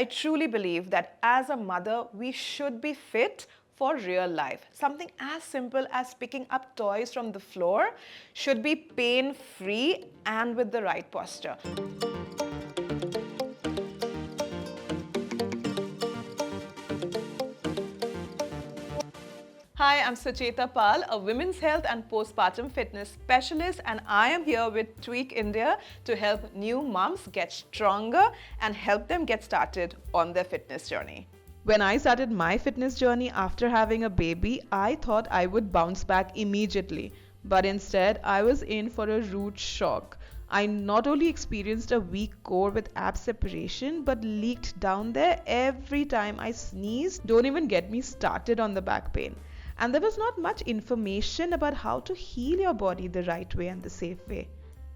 I truly believe that as a mother, we should be fit for real life. Something as simple as picking up toys from the floor should be pain-free and with the right posture. Hi, I'm Sucheta Pal, a women's health and postpartum fitness specialist, and I am here with Tweak India to help new moms get stronger and help them get started on their fitness journey. When I started my fitness journey after having a baby, I thought I would bounce back immediately, but instead I was in for a rude shock. I not only experienced a weak core with ab separation but leaked down there every time I sneezed. Don't even get me started on the back pain. And there was not much information about how to heal your body the right way and the safe way.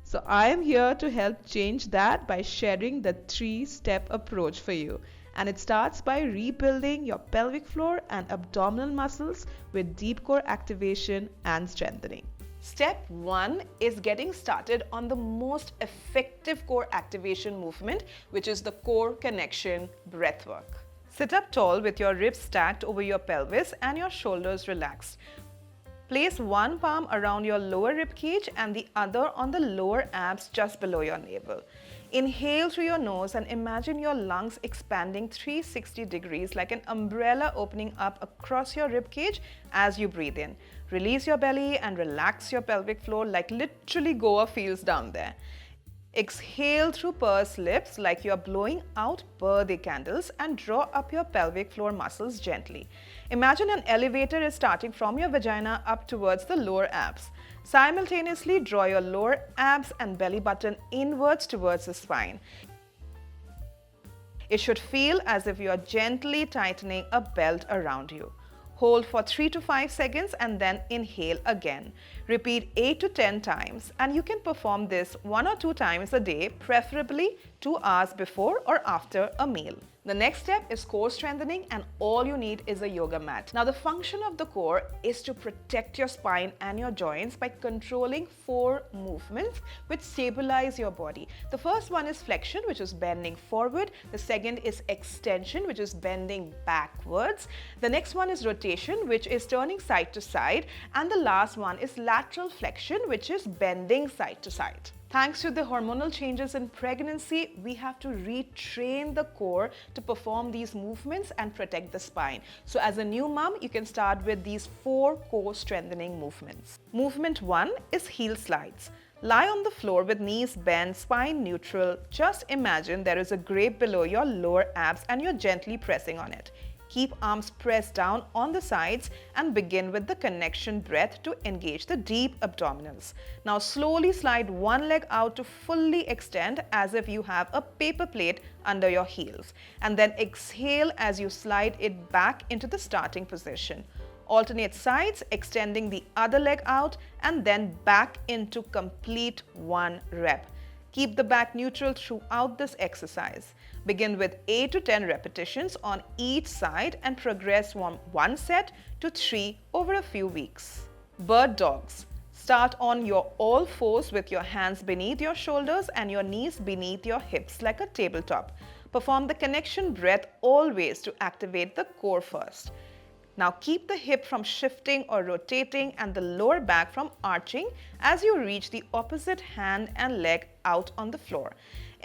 So I am here to help change that by sharing the 3-step approach for you. And it starts by rebuilding your pelvic floor and abdominal muscles with deep core activation and strengthening. Step 1 is getting started on the most effective core activation movement, which is the core connection breathwork. Sit up tall with your ribs stacked over your pelvis and your shoulders relaxed. Place one palm around your lower rib cage and the other on the lower abs just below your navel. Inhale through your nose and imagine your lungs expanding 360 degrees like an umbrella opening up across your rib cage as you breathe in. Release your belly and relax your pelvic floor like literally Goa feels down there. Exhale through pursed lips like you are blowing out birthday candles and draw up your pelvic floor muscles gently. Imagine an elevator is starting from your vagina up towards the lower abs. Simultaneously draw your lower abs and belly button inwards towards the spine. It should feel as if you are gently tightening a belt around you. Hold for 3 to 5 seconds and then inhale again. Repeat 8 to 10 times, and you can perform this 1 or 2 times a day, preferably 2 hours before or after a meal. The next step is core strengthening, and all you need is a yoga mat. Now, the function of the core is to protect your spine and your joints by controlling 4 movements which stabilize your body. The first one is flexion, which is bending forward. The second is extension, which is bending backwards. The next one is rotation, which is turning side to side. And the last one is lateral flexion, which is bending side to side. Thanks to the hormonal changes in pregnancy, we have to retrain the core to perform these movements and protect the spine. So as a new mom, you can start with these 4 core strengthening movements. Movement 1 is heel slides. Lie on the floor with knees bent, spine neutral. Just imagine there is a grape below your lower abs and you're gently pressing on it. Keep arms pressed down on the sides and begin with the connection breath to engage the deep abdominals. Now slowly slide one leg out to fully extend as if you have a paper plate under your heels. And then exhale as you slide it back into the starting position. Alternate sides, extending the other leg out and then back into complete 1 rep. Keep the back neutral throughout this exercise. Begin with 8 to 10 repetitions on each side and progress from 1 set to 3 over a few weeks. Bird dogs. Start on your all fours with your hands beneath your shoulders and your knees beneath your hips like a tabletop. Perform the connection breath always to activate the core first. Now keep the hip from shifting or rotating and the lower back from arching as you reach the opposite hand and leg out on the floor.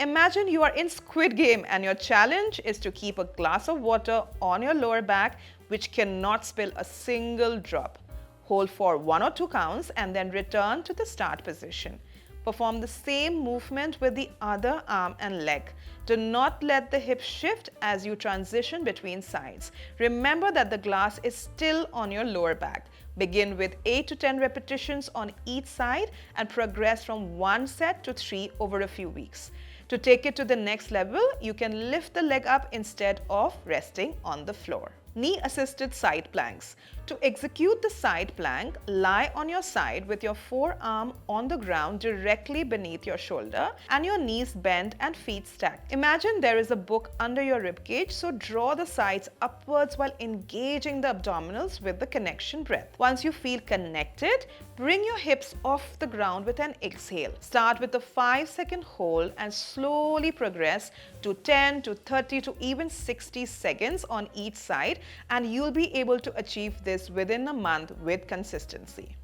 Imagine you are in Squid Game and your challenge is to keep a glass of water on your lower back which cannot spill a single drop. Hold for 1 or 2 counts and then return to the start position. Perform the same movement with the other arm and leg. Do not let the hip shift as you transition between sides. Remember that the glass is still on your lower back. Begin with 8 to 10 repetitions on each side and progress from 1 set to 3 over a few weeks. To take it to the next level, you can lift the leg up instead of resting on the floor. Knee-assisted side planks. To execute the side plank, lie on your side with your forearm on the ground directly beneath your shoulder and your knees bent and feet stacked. Imagine there is a book under your ribcage, so draw the sides upwards while engaging the abdominals with the connection breath. Once you feel connected, bring your hips off the ground with an exhale. Start with a 5-second hold and slowly progress to 10 to 30 to even 60 seconds on each side, and you'll be able to achieve this within a month with consistency.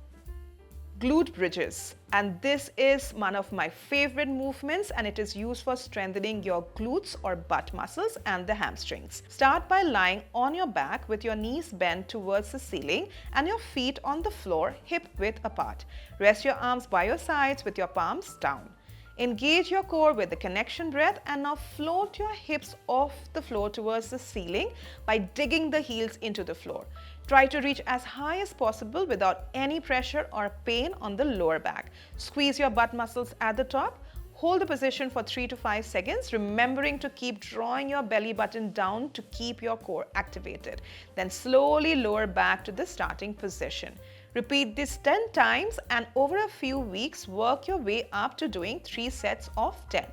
Glute bridges, and this is one of my favorite movements, and it is used for strengthening your glutes or butt muscles and the hamstrings. Start by lying on your back with your knees bent towards the ceiling and your feet on the floor hip width apart. Rest your arms by your sides with your palms down. Engage your core with the connection breath, and now float your hips off the floor towards the ceiling by digging the heels into the floor. Try to reach as high as possible without any pressure or pain on the lower back. Squeeze your butt muscles at the top. Hold the position for 3 to 5 seconds, remembering to keep drawing your belly button down to keep your core activated. Then slowly lower back to the starting position. Repeat this 10 times, and over a few weeks, work your way up to doing 3 sets of 10.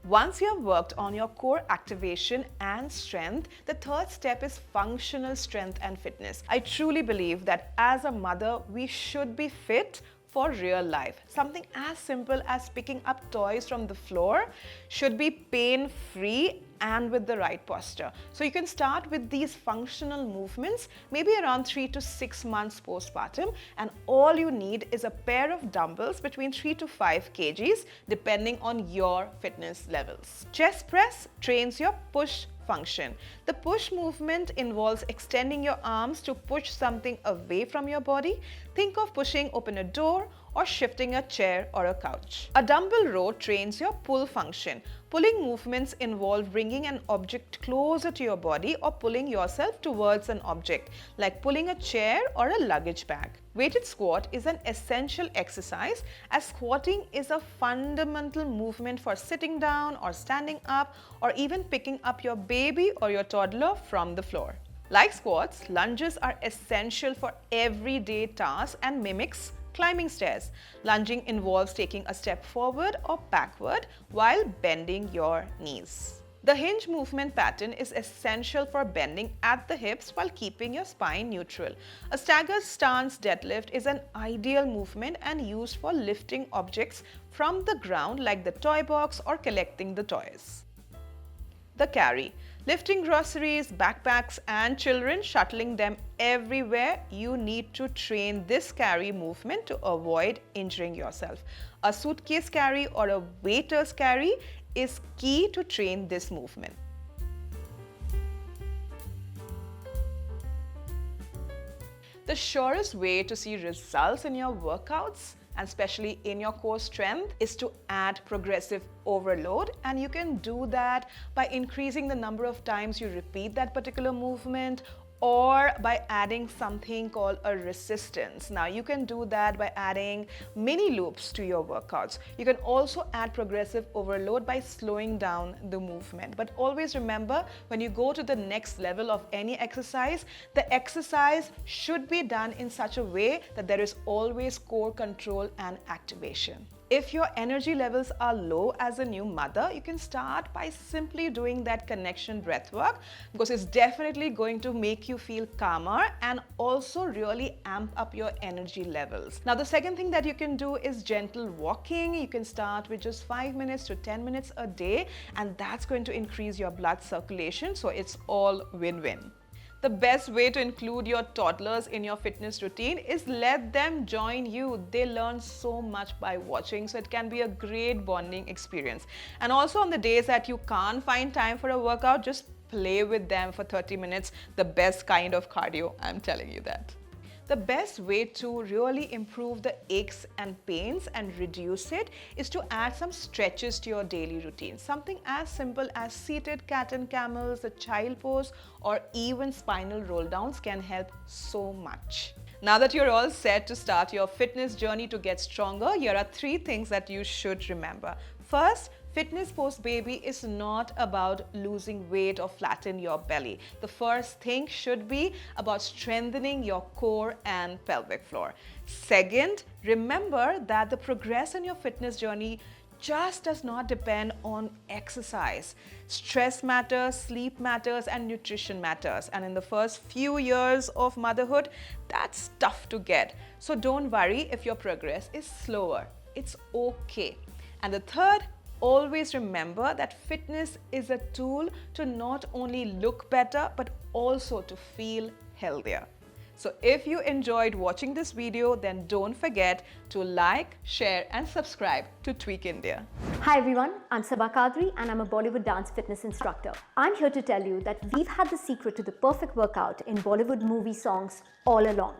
Once you have worked on your core activation and strength, the third step is functional strength and fitness. I truly believe that as a mother, we should be fit for real life. Something as simple as picking up toys from the floor should be pain-free and with the right posture. So you can start with these functional movements maybe around 3 to 6 months postpartum, and all you need is a pair of dumbbells between 3 to 5 kgs depending on your fitness levels. Chest press trains your push function. The push movement involves extending your arms to push something away from your body. Think of pushing open a door or shifting a chair or a couch. A dumbbell row trains your pull function. Pulling movements involve bringing an object closer to your body or pulling yourself towards an object, like pulling a chair or a luggage bag. Weighted squat is an essential exercise, as squatting is a fundamental movement for sitting down or standing up, or even picking up your baby or your toddler from the floor. Like squats, lunges are essential for everyday tasks and mimics climbing stairs. Lunging involves taking a step forward or backward while bending your knees. The hinge movement pattern is essential for bending at the hips while keeping your spine neutral. A stagger stance deadlift is an ideal movement and used for lifting objects from the ground like the toy box or collecting the toys. The carry. Lifting groceries, backpacks and children, shuttling them everywhere, you need to train this carry movement to avoid injuring yourself. A suitcase carry or a waiter's carry is key to train this movement. The surest way to see results in your workouts, and especially in your core strength, is to add progressive overload, and you can do that by increasing the number of times you repeat that particular movement, or by adding something called a resistance. Now you can do that by adding mini loops to your workouts. You can also add progressive overload by slowing down the movement. But always remember, when you go to the next level of any exercise, the exercise should be done in such a way that there is always core control and activation. If your energy levels are low as a new mother, you can start by simply doing that connection breath work, because it's definitely going to make you feel calmer and also really amp up your energy levels. Now, the second thing that you can do is gentle walking. You can start with just 5 minutes to 10 minutes a day, and that's going to increase your blood circulation. So it's all win-win. The best way to include your toddlers in your fitness routine is let them join you. They learn so much by watching, so it can be a great bonding experience. And also on the days that you can't find time for a workout, just play with them for 30 minutes. The best kind of cardio, I'm telling you that. The best way to really improve the aches and pains and reduce it is to add some stretches to your daily routine. Something as simple as seated cat and camels, the child pose, or even spinal roll downs can help so much. Now that you're all set to start your fitness journey to get stronger, here are 3 things that you should remember. First, fitness post-baby is not about losing weight or flatten your belly. The first thing should be about strengthening your core and pelvic floor. Second, remember that the progress in your fitness journey just does not depend on exercise. Stress matters, sleep matters, and nutrition matters. And in the first few years of motherhood, that's tough to get. So don't worry if your progress is slower. It's okay. And the third, always remember that fitness is a tool to not only look better but also to feel healthier. So if you enjoyed watching this video, then don't forget to like, share and subscribe to Tweak India. Hi everyone, I'm Sabah Kadri and I'm a Bollywood dance fitness instructor. I'm here to tell you that we've had the secret to the perfect workout in Bollywood movie songs all along.